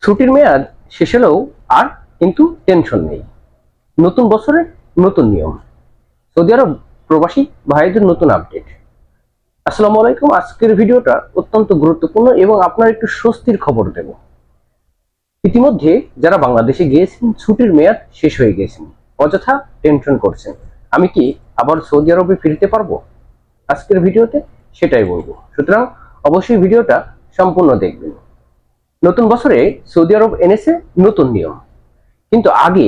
ছুটির মেয়াদ শেষ হলেও আর কিন্তু টেনশন নেই। নতুন বছরে নতুন নিয়ম। সৌদি আরব প্রবাসী ভাইদের নতুন আপডেট। আসসালামু আলাইকুম। আজকের ভিডিওটা অত্যন্ত গুরুত্বপূর্ণ এবং আপনার একটু স্বস্তির খবর দেব। ইতিমধ্যে যারা বাংলাদেশে গিয়েছেন, ছুটির মেয়াদ শেষ হয়ে গেছেন, অযথা টেনশন করছেন, আমি কি আবার সৌদি আরবে ফিরতে পারবো? আজকের ভিডিওতে সেটাই বলবো, সুতরাং অবশ্যই ভিডিওটা সম্পূর্ণ দেখবেন। নতুন বছরে সৌদি আরব এনেছে নতুন নিয়ম, কিন্তু আগে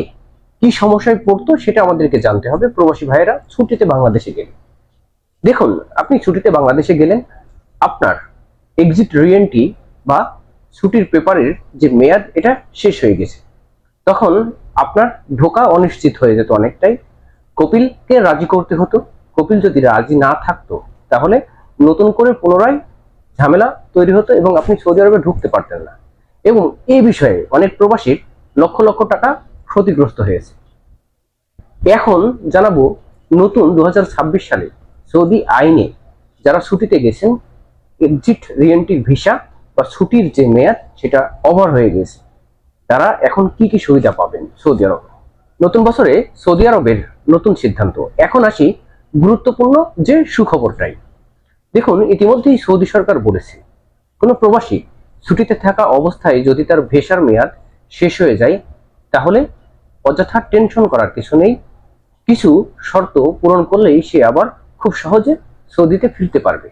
কি সমস্যায় পড়তো সেটা আমাদেরকে জানতে হবে। প্রবাসী ভাইয়েরা ছুটিতে বাংলাদেশে গেলে, দেখুন, আপনি ছুটিতে বাংলাদেশে গেলেন, আপনার এক্সিট রিএন্ট্রি বা ছুটির পেপারের যে মেয়াদ এটা শেষ হয়ে গেছে। তখন আপনার ঢোকা অনিশ্চিত হয়ে যেত অনেকটাই। কপিলকে রাজি করতে হতো। কপিল যদি রাজি না থাকতো তাহলে নতুন করে পুনরায় ঝামেলা তৈরি হতো এবং আপনি সৌদি আরবে ঢুকতে পারতেন না। এবং এই বিষয়ে অনেক প্রবাসীর লক্ষ লক্ষ টাকা ক্ষতিগ্রস্ত হয়েছে। এখন জানাবো নতুন 2026 সালে সৌদি আইনে যারা ছুটিতে গেছেন, এক্সিট রিএন্ট্রি ভিসা বা ছুটির যে মেয়াদ সেটা ওভার হয়ে গেছে, তারা এখন কি কি সুবিধা পাবেন সৌদি আরব। নতুন বছরে সৌদি আরবের নতুন সিদ্ধান্ত। এখন আসি গুরুত্বপূর্ণ যে সুখবরটাই। দেখুন, ইতিমধ্যেই সৌদি সরকার বলেছে, কোনো প্রবাসী ছুটিতে থাকা অবস্থায় যদি তার ভিসার মেয়াদ শেষ হয়ে যায় তাহলে অযথা টেনশন করার কিছু নেই। কিছু শর্ত পূরণ করলেই সে আবার খুব সহজে সৌদিতে ফিরতে পারবে।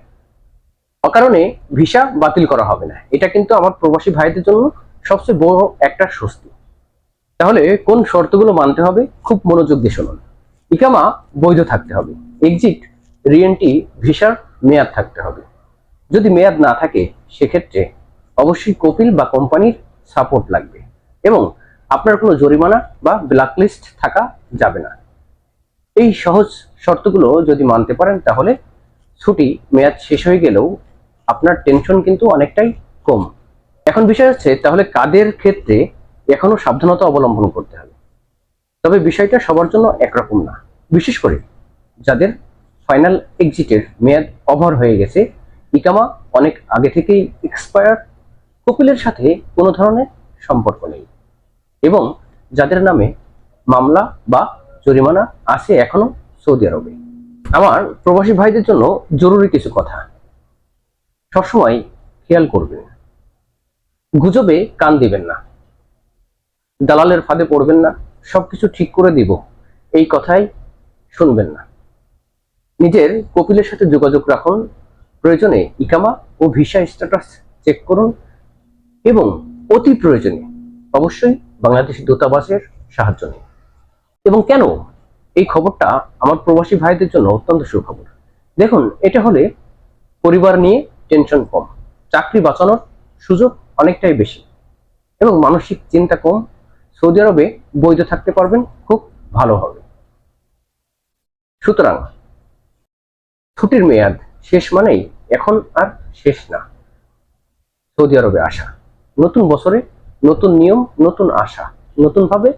অকারণে ভিসা বাতিল করা হবে না। এটা কিন্তু আমার প্রবাসী ভাইদের জন্য সবচেয়ে বড় একটা স্বস্তি। তাহলে কোন শর্তগুলো মানতে হবে, খুব মনোযোগ দিয়ে শুনুন। ইকামা বৈধ থাকতে হবে। এক্সিট রিএন্ট্রি ভিসার মেয়াদ থাকতে হবে। যদি মেয়াদ না থাকে সেক্ষেত্রে অবশ্যই কপিল বা কোম্পানির সাপোর্ট লাগবে এবং আপনার কোনো জরিমানা বা ব্ল্যাকলিস্ট থাকা যাবে না। এই সহজ শর্তগুলো যদি মানতে পারেন তাহলে ছুটি মেয়াদ শেষ হয়ে গেলেও আপনার টেনশন কিন্তু অনেকটাই কম। এখন বিষয় হচ্ছে, তাহলে কাদের ক্ষেত্রে এখনো সাবধানতা অবলম্বন করতে হবে। তবে বিষয়টা সবার জন্য একরকম না। বিশেষ করে যাদের ফাইনাল এক্সিটের মেয়াদ ওভার হয়ে গেছে, ইকামা অনেক আগে থেকেই এক্সপায়ার, কপিলের সাথে কোনো ধরনের সম্পর্ক নেই এবং যাদের নামে মামলা বা জরিমানা আছে এখনো সৌদি আরবে। আমার প্রবাসী ভাইদের জন্য জরুরি কিছু কথা সবসময় খেয়াল করবেন। গুজবে কান দিবেন না, দালালের ফাঁদে পড়বেন না, সবকিছু ঠিক করে দিব এই কথাই শুনবেন না। নিজের কপিলের সাথে যোগাযোগ রাখুন, প্রয়োজনে ইকামা ও ভিসা স্ট্যাটাস চেক করুন এবং অতি প্রয়োজনে অবশ্যই বাংলাদেশি দূতাবাসের সাহায্য নিন। এবং কেন এই খবরটা আমার প্রবাসী ভাইদের জন্য অত্যন্ত সুখবর, দেখুন, এটা হলে পরিবার নিয়ে টেনশন কম, চাকরি বাঁচানোর সুযোগ অনেকটাই বেশি এবং মানসিক চিন্তা কম। সৌদি আরবে বৈধ থাকতে পারবেন খুব ভালোভাবে। সুতরাং ছুটির মেয়াদ শেষ মানেই এখন আর শেষ না। সৌদি আরবে আসা, নতুন বছরে নতুন নিয়ম, নতুন আশা, নতুন ভাবে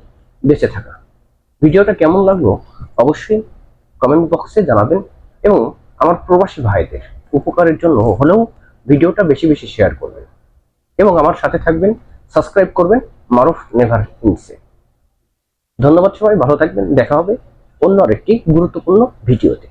বেঁচে থাকা। ভিডিওটা কেমন লাগলো অবশ্যই কমেন্ট বক্সে জানাবেন এবং আমার প্রবাসী ভাইদের উপকারের জন্য হলেও ভিডিওটা বেশি বেশি শেয়ার করবেন এবং আমার সাথে থাকবেন, সাবস্ক্রাইব করবেন মারুফ নেভার ইনসে। ধন্যবাদ সবাই, ভালো থাকবেন। দেখা হবে অন্য আরেকটি গুরুত্বপূর্ণ ভিডিওতে।